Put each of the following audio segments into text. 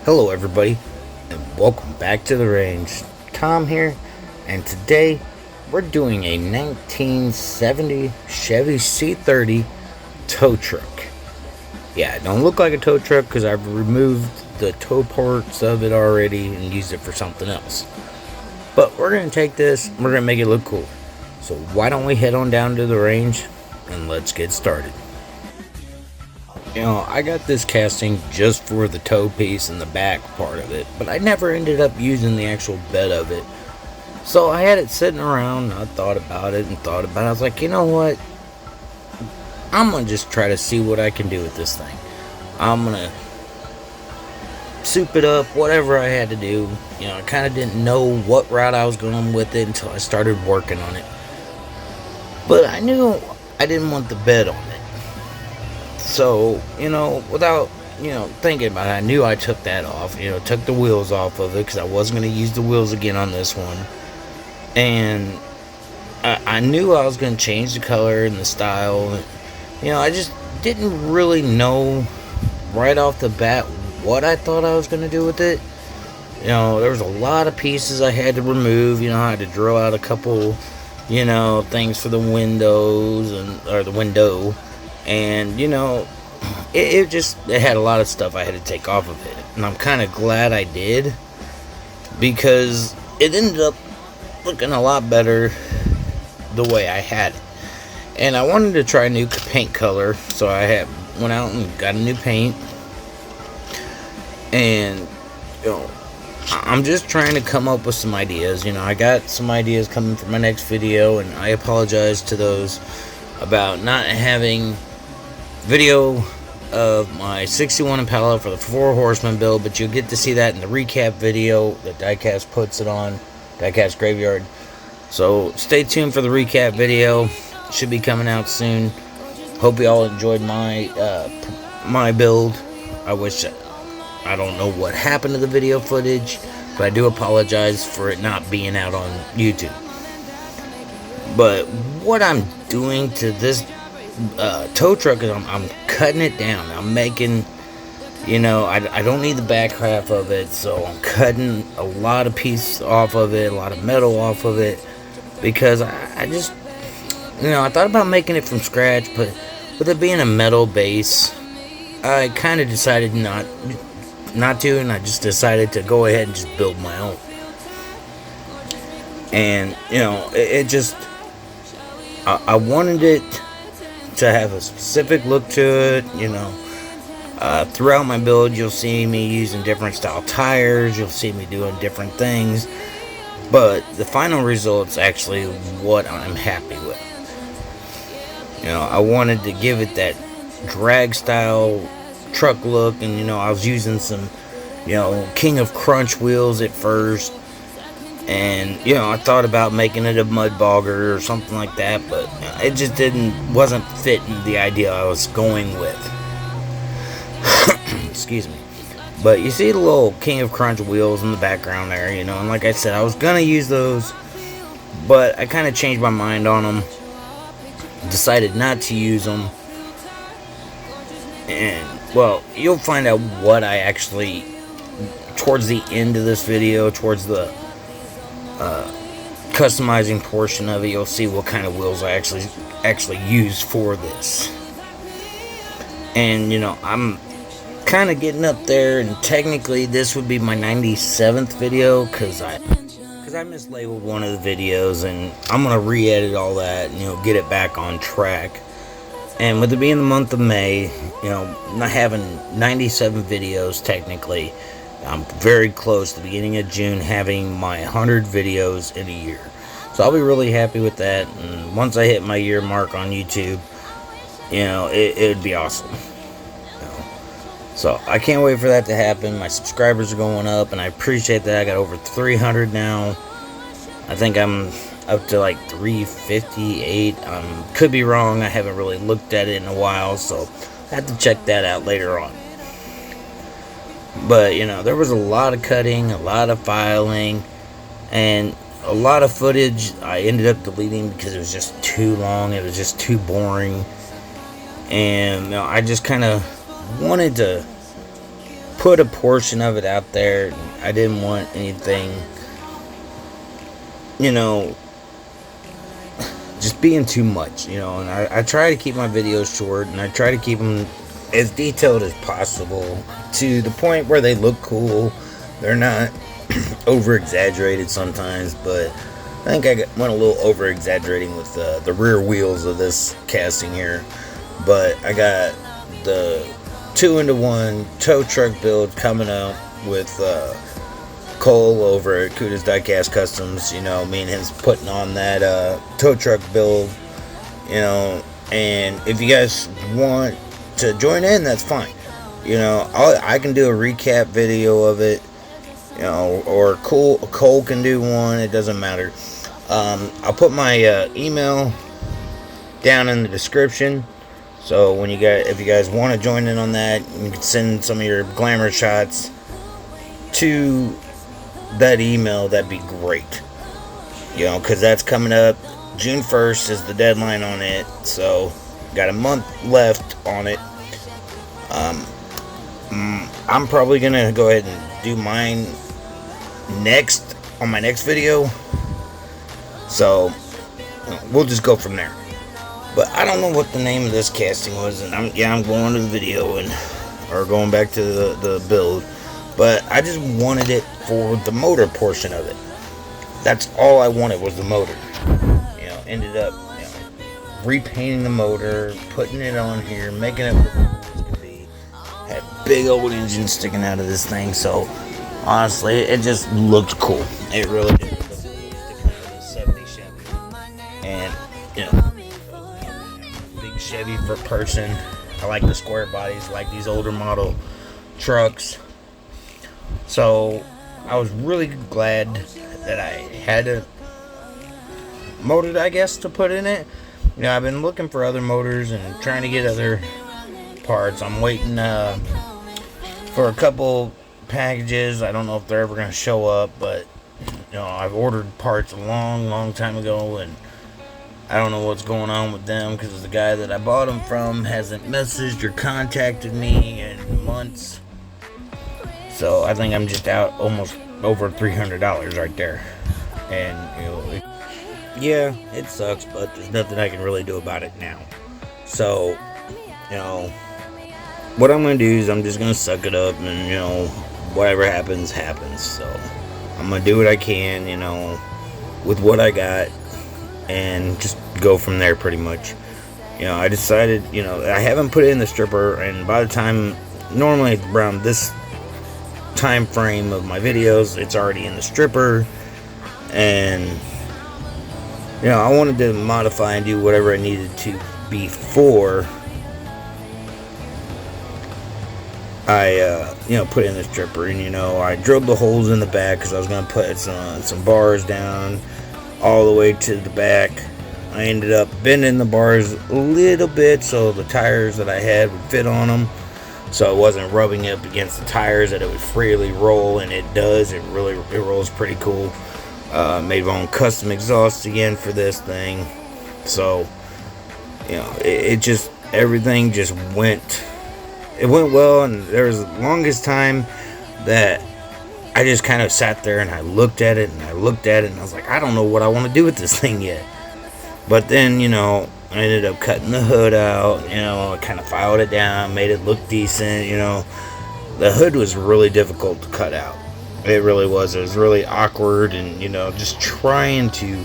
Hello everybody, and welcome back to the range. Tom here, and today we're doing a 1970 Chevy C30 tow truck. Yeah, it don't look like a tow truck because I've removed the tow parts of it already and used it for something else. But we're going to take this, and we're going to make it look cool. So why don't we head on down to the range, and let's get started. I got this casting just for the toe piece and the back part of it, but I never ended up using the actual bed of it. So I had it sitting around, and I thought about it. I was like, you know what? I'm going to just try to see what I can do with this thing. I'm going to soup it up, whatever I had to do. I kind of didn't know what route I was going with it until I started working on it. But I knew I didn't want the bed on it. So, without, thinking about it, I knew I took that off, took the wheels off of it because I wasn't going to use the wheels again on this one. And I knew I was going to change the color and the style. I just didn't really know right off the bat what I thought I was going to do with it. There was a lot of pieces I had to remove. I had to drill out a couple, things for the windows or the window. And, it had a lot of stuff I had to take off of it. And I'm kind of glad I did, because it ended up looking a lot better the way I had it. And I wanted to try a new paint color, so I went out and got a new paint. And, I'm just trying to come up with some ideas. I got some ideas coming for my next video, and I apologize to those about not having video of my 61 Impala for the 4 horseman build, but you'll get to see that in the recap video that Diecast puts it on, Diecast Graveyard. So stay tuned for the recap video. It should be coming out soon. Hope you all enjoyed my build. I don't know what happened to the video footage, but I do apologize for it not being out on YouTube. But what I'm doing to this tow truck is I'm cutting it down. I'm making, I don't need the back half of it, so I'm cutting a lot of pieces off of it, a lot of metal off of it, because I just, I thought about making it from scratch, but with it being a metal base, I kind of decided not to, and I just decided to go ahead and just build my own. And, it just, I wanted it to have a specific look to it. Throughout my build, you'll see me using different style tires, you'll see me doing different things, but the final result's actually what I'm happy with. I wanted to give it that drag style truck look, and I was using some King of Crunch wheels at first. And, I thought about making it a mud bogger or something like that, but it just wasn't fitting the idea I was going with. Excuse me. But you see the little King of Crunch wheels in the background there, and like I said, I was going to use those, but I kind of changed my mind on them. Decided not to use them. And, well, you'll find out what I actually, towards the end of this video, towards the customizing portion of it, you'll see what kind of wheels I actually use for this. And I'm kind of getting up there, and technically this would be my 97th video because I mislabeled one of the videos, and I'm gonna re-edit all that and get it back on track. And with it being the month of May, not having 97 videos technically, I'm very close to the beginning of June having my 100 videos in a year. So I'll be really happy with that. And once I hit my year mark on YouTube, it would be awesome. So I can't wait for that to happen. My subscribers are going up, and I appreciate that. I got over 300 now. I think I'm up to like 358. Could be wrong. I haven't really looked at it in a while, so I have to check that out later on. But, there was a lot of cutting, a lot of filing, and a lot of footage I ended up deleting because it was just too long. It was just too boring. And, I just kind of wanted to put a portion of it out there. I didn't want anything, you know, just being too much, you know. And I try to keep my videos short, and I try to keep them as detailed as possible, to the point where they look cool. They're not over exaggerated sometimes, but I think I went a little over exaggerating with the rear wheels of this casting here. But I got the 2-into-1 tow truck build coming up with Cole over at Kuda's Diecast Customs. You know, me and him's putting on that tow truck build, you know. And if you guys want to join in, that's fine. You know, I can do a recap video of it, you know, or Cole can do one. It doesn't matter. I'll put my email down in the description. So when if you guys want to join in on that, you can send some of your glamour shots to that email. That'd be great. You know, because that's coming up. June 1st is the deadline on it. So got a month left on it. I'm probably gonna go ahead and do mine next on my next video. So we'll just go from there. But I don't know what the name of this casting was, and I'm going to the video or going back to the build. But I just wanted it for the motor portion of it. That's all I wanted, was the motor. You know, ended up, you know, repainting the motor, putting it on here, making it look cool as could be. Had big old engine sticking out of this thing, so honestly, it just looked cool. It really did. Sticking out of the 70 Chevy, and you know. Chevy for person. I like the square bodies, like these older model trucks. So I was really glad that I had a motor, I guess, to put in it. You know, I've been looking for other motors and trying to get other parts. I'm waiting for a couple packages. I don't know if they're ever going to show up, but you know, I've ordered parts a long time ago, and I don't know what's going on with them, because the guy that I bought them from hasn't messaged or contacted me in months. So I think I'm just out almost over $300 right there. And, you know, yeah, it sucks, but there's nothing I can really do about it now. So, you know, what I'm going to do is I'm just going to suck it up, and, you know, whatever happens, happens. So I'm going to do what I can, you know, with what I got, and just go from there pretty much. You know, I decided, you know, I haven't put it in the stripper, and by the time, normally around this time frame of my videos, it's already in the stripper. And, you know, I wanted to modify and do whatever I needed to before I, you know, put it in the stripper. And, you know, I drilled the holes in the back because I was going to put some bars down all the way to the back. I ended up bending the bars a little bit so the tires that I had would fit on them, so it wasn't rubbing up against the tires, that it would freely roll. And it does. It rolls pretty cool. Made my own custom exhaust again for this thing. So, you know, it just, everything just went well. And there was the longest time that I just kind of sat there and I looked at it and I was like, I don't know what I want to do with this thing yet. But then, you know, I ended up cutting the hood out. You know, I kind of filed it down, made it look decent. You know, the hood was really difficult to cut out. It really was. It was really awkward, and, you know, just trying to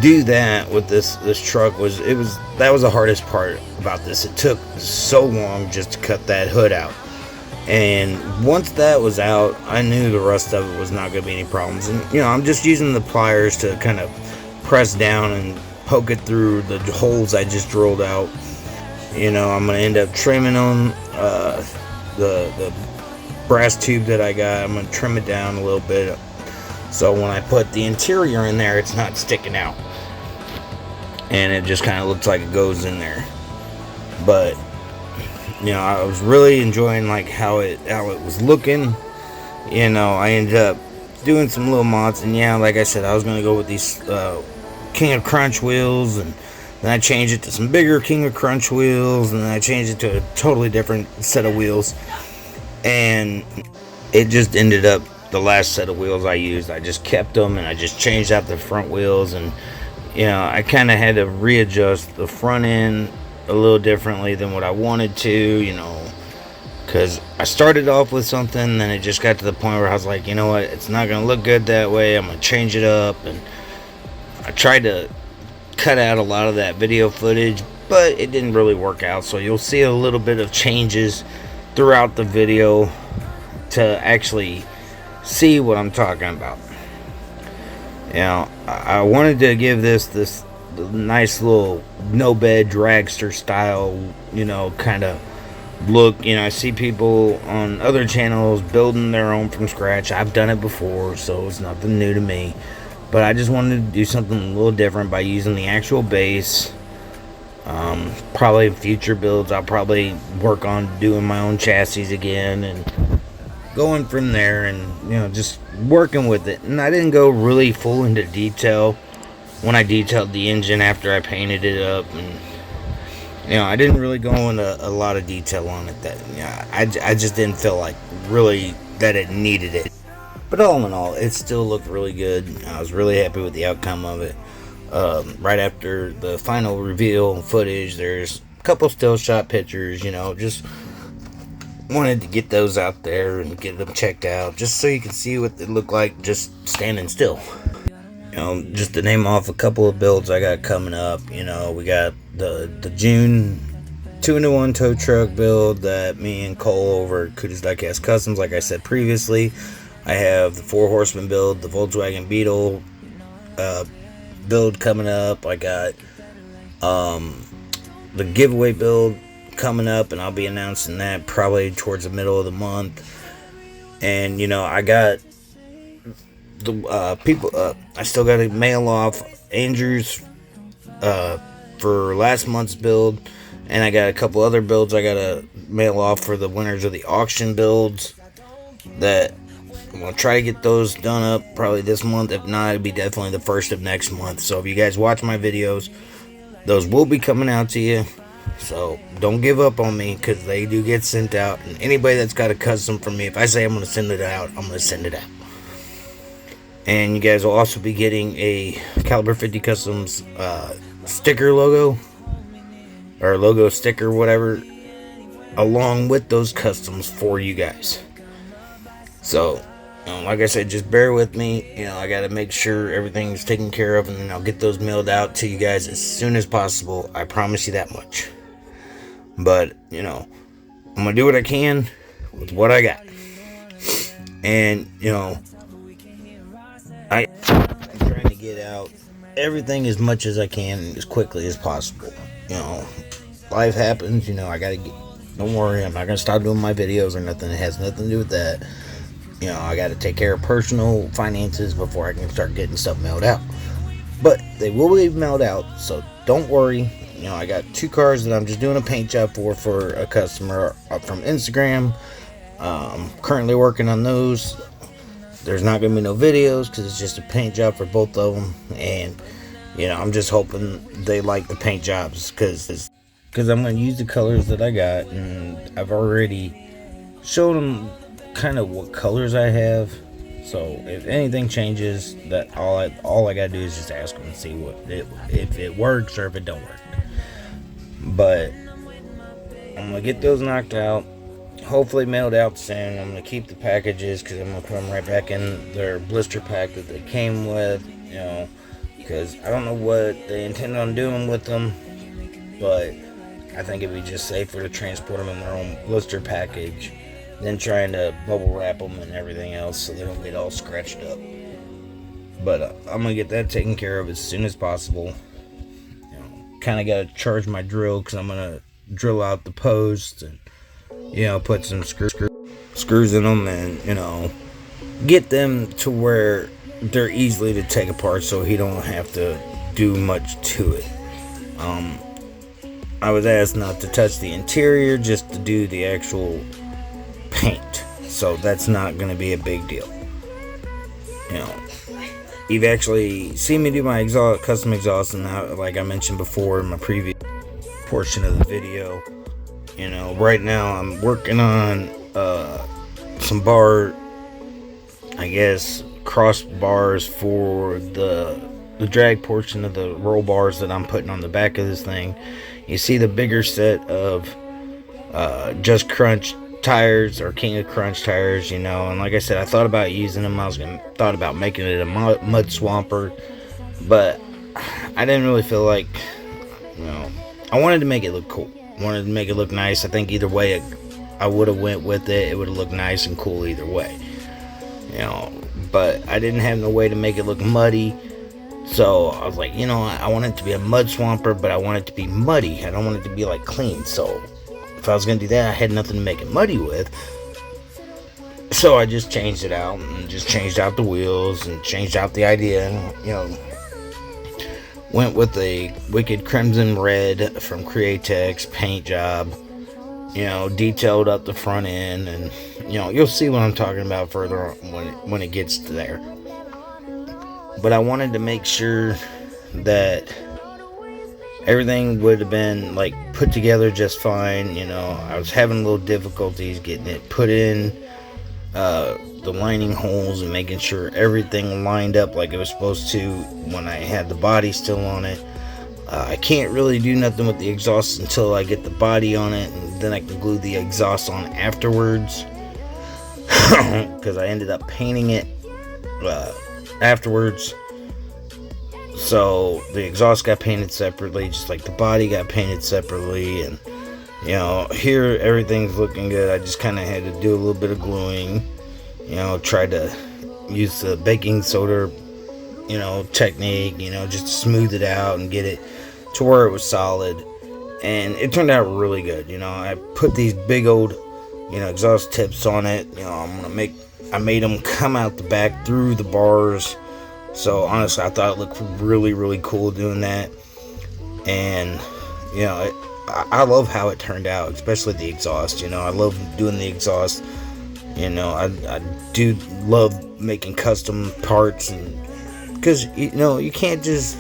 do that with this truck that was the hardest part about this. It took so long just to cut that hood out. And once that was out, I knew the rest of it was not going to be any problems. And, you know, I'm just using the pliers to kind of press down and poke it through the holes I just drilled out. You know, I'm going to end up trimming on the brass tube that I got. I'm going to trim it down a little bit, so when I put the interior in there, it's not sticking out. And it just kind of looks like it goes in there. But, you know, I was really enjoying like how it was looking. You know, I ended up doing some little mods, and yeah, like I said, I was gonna go with these King of Crunch wheels, and then I changed it to some bigger King of Crunch wheels, and then I changed it to a totally different set of wheels. and it just ended up, the last set of wheels I used, I just kept them and I just changed out the front wheels. And I kind of had to readjust the front end a little differently than what I wanted to, because I started off with something, then it just got to the point where I was like, you know what, it's not going to look good that way, I'm going to change it up. And I tried to cut out a lot of that video footage, but it didn't really work out. So you'll see a little bit of changes throughout the video to actually see what I'm talking about. I wanted to give this nice little no bed dragster style, kind of look. I see people on other channels building their own from scratch. I've done it before, so it's nothing new to me. But I just wanted to do something a little different by using the actual base. Probably future builds, I'll probably work on doing my own chassis again and going from there, and just working with it. And I didn't go really full into detail when I detailed the engine after I painted it up, and I didn't really go into a lot of detail on it. That I just didn't feel like really that it needed it. But all in all, it still looked really good. I was really happy with the outcome of it. Right after the final reveal footage, there's a couple still shot pictures, just wanted to get those out there and get them checked out, just so you can see what it looked like just standing still. Just to name off a couple of builds I got coming up, we got the June 2-in-1 tow truck build that me and Cole over at Kuda's Diecast Customs, like I said previously. I have the 4 horseman build, the Volkswagen Beetle build coming up. I got the giveaway build coming up, and I'll be announcing that probably towards the middle of the month. And I got the people, I still got to mail off Andrews for last month's build, and I got a couple other builds I gotta mail off for the winners of the auction builds that I'm going to try to get those done up probably this month. If not, it'll be definitely the first of next month. So if you guys watch my videos, those will be coming out to you. So don't give up on me, because they do get sent out. And anybody that's got a custom from me, if I say I'm going to send it out, I'm going to send it out. And you guys will also be getting a Caliber 50 Customs sticker logo, or logo sticker, whatever, along with those customs for you guys. So like I said, just bear with me. I got to make sure everything's taken care of, and then I'll get those mailed out to you guys as soon as possible. I promise you that much. But, I'm going to do what I can with what I got. And, I'm trying to get out everything as much as I can as quickly as possible. Life happens, I got to get, don't worry, I'm not going to stop doing my videos or nothing. It has nothing to do with that. I got to take care of personal finances before I can start getting stuff mailed out. But they will be mailed out, so don't worry. I got 2 cars that I'm just doing a paint job for a customer from Instagram. I'm currently working on those. There's not going to be no videos because it's just a paint job for both of them. And, I'm just hoping they like the paint jobs, because I'm going to use the colors that I got. And I've already showed them kind of what colors I have. So if anything changes, that all I gotta do is just ask them and see if it works or if it don't work. But I'm gonna get those knocked out, hopefully mailed out soon. I'm gonna keep the packages because I'm gonna put them right back in their blister pack that they came with, because I don't know what they intend on doing with them, but I think it'd be just safer to transport them in their own blister package than trying to bubble wrap them and everything else so they don't get all scratched up. But I'm gonna get that taken care of as soon as possible. Kind of got to charge my drill because I'm gonna drill out the posts and put some screws in them, and get them to where they're easily to take apart so he don't have to do much to it. I was asked not to touch the interior, just to do the actual paint, so that's not going to be a big deal. You've actually seen me do my custom exhaust, and like I mentioned before in my previous portion of the video, right now I'm working on some bar, I guess, crossbars for the drag portion of the roll bars that I'm putting on the back of this thing. You see the bigger set of Just Crunch tires, or King of Crunch tires, and like I said, I thought about using them. Thought about making it a mud swamper, but I didn't really feel like, I wanted to make it look cool. I wanted to make it look nice. I think either way I would have went with it. It would have looked nice and cool either way. But I didn't have no way to make it look muddy. So I was like, I want it to be a mud swamper, but I want it to be muddy. I don't want it to be like clean. So if I was going to do that, I had nothing to make it muddy with. So I just changed it out and just changed out the wheels and changed out the idea. And, went with the Wicked Crimson Red from Createx paint job. Detailed up the front end, and you'll see what I'm talking about further on when it gets to there. But I wanted to make sure that everything would have been like put together just fine. I was having a little difficulties getting it put in the lining holes and making sure everything lined up like it was supposed to when I had the body still on it. I can't really do nothing with the exhaust until I get the body on it, and then I can glue the exhaust on afterwards, because I ended up painting it afterwards. So the exhaust got painted separately, just like the body got painted separately. And here everything's looking good. I just kind of had to do a little bit of gluing, try to use the baking soda technique, just to smooth it out and get it to where it was solid. And it turned out really good. I put these big old exhaust tips on it. I made them come out the back through the bars. So honestly, I thought it looked really, really cool doing that. And I love how it turned out, especially the exhaust. I love doing the exhaust. I do love making custom parts, and because you can't just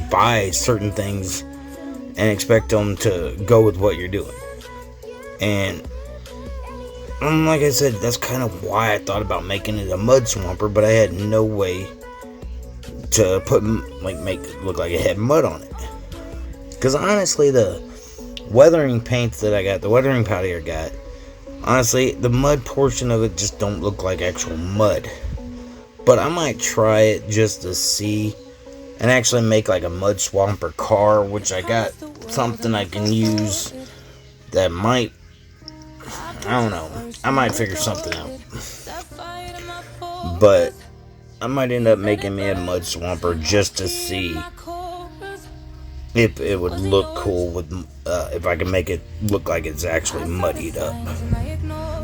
buy certain things and expect them to go with what you're doing. And like I said, that's kind of why I thought about making it a mud swamper, but I had no way to make it look like it had mud on it. Because honestly, the weathering paint that I got, the weathering powder I got, honestly, the mud portion of it just don't look like actual mud. But I might try it just to see, and actually make like a mud swamper car, which I got something I can use that might, I don't know, I might figure something out. But I might end up making me a mud swamper just to see if it would look cool with, if I can make it look like it's actually muddied up.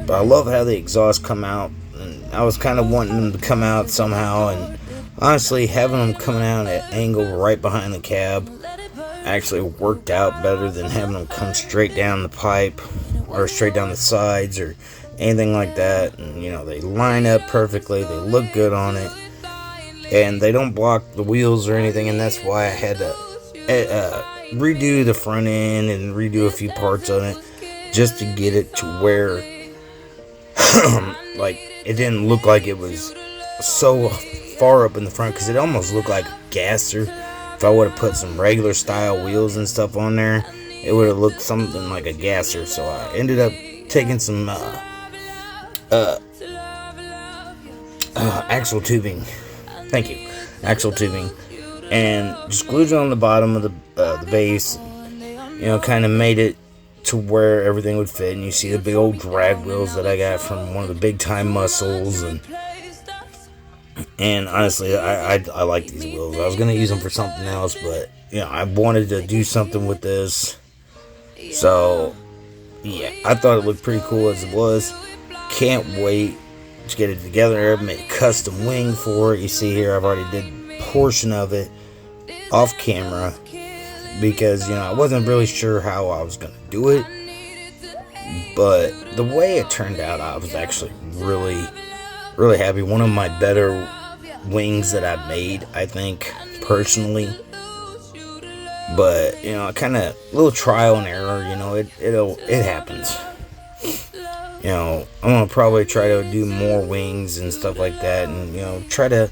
But I love how the exhaust come out, and I was kind of wanting them to come out somehow, and honestly, having them coming out at an angle right behind the cab actually worked out better than having them come straight down the pipe or straight down the sides or anything like that. And they line up perfectly, they look good on it, and they don't block the wheels or anything. And that's why I had to redo the front end and redo a few parts on it just to get it to where like it didn't look like it was so far up in the front, because it almost looked like a gasser. If I would have put some regular style wheels and stuff on there, it would have looked something like a gasser. So I ended up taking some axle tubing, thank you, axle tubing, and just glued it on the bottom of the base. Kind of made it to where everything would fit. And you see the big old drag wheels that I got from one of the big time muscles, and honestly, I like these wheels. I was going to use them for something else, but I wanted to do something with this. So yeah, I thought it looked pretty cool as it was. Can't wait to get it together. I made a custom wing for it. You see here, I've already did a portion of it off camera, because I wasn't really sure how I was going to do it. But the way it turned out, I was actually really, really happy. One of my better wings that I've made, I think, personally. But kind of little trial and error. It happens. I'm gonna probably try to do more wings and stuff like that, and try to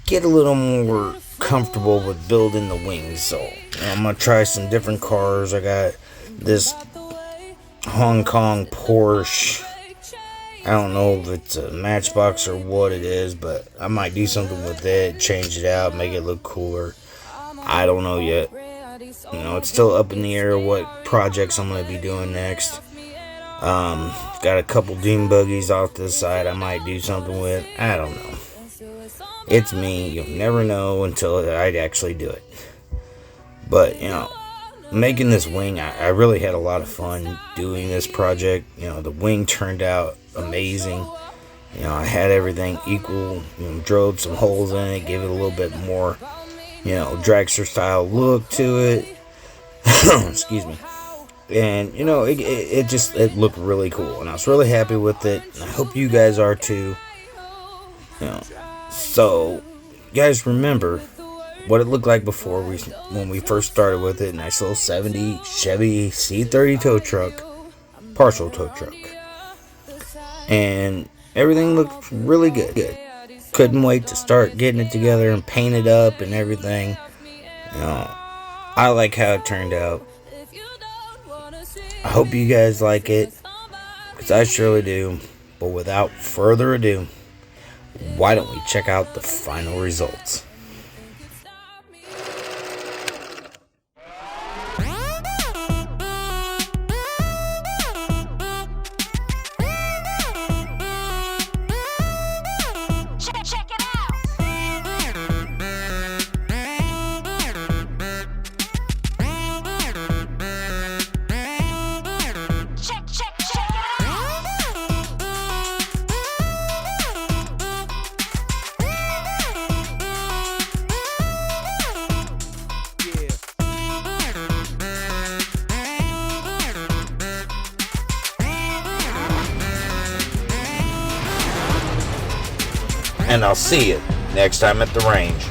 get a little more comfortable with building the wings. So I'm gonna try some different cars. I got this Hong Kong Porsche. I don't know if it's a Matchbox or what it is, but I might do something with it, change it out, make it look cooler. I don't know yet. It's still up in the air what projects I'm going to be doing next. Got a couple dune buggies off to the side I might do something with. I don't know. It's me. You'll never know until I actually do it. But, making this wing, I really had a lot of fun doing this project. The wing turned out amazing. I had everything equal. Drilled some holes in it, gave it a little bit more, dragster style look to it. Excuse me. And it looked really cool, and I was really happy with it, and I hope you guys are too. So guys, remember what it looked like before when we first started with it. Nice little 70 Chevy C30 tow truck, partial tow truck, and everything looked really good. Couldn't wait to start getting it together and paint it up and everything. I like how it turned out. I hope you guys like it, because I surely do. But without further ado, why don't we check out the final results? And I'll see you next time at the range.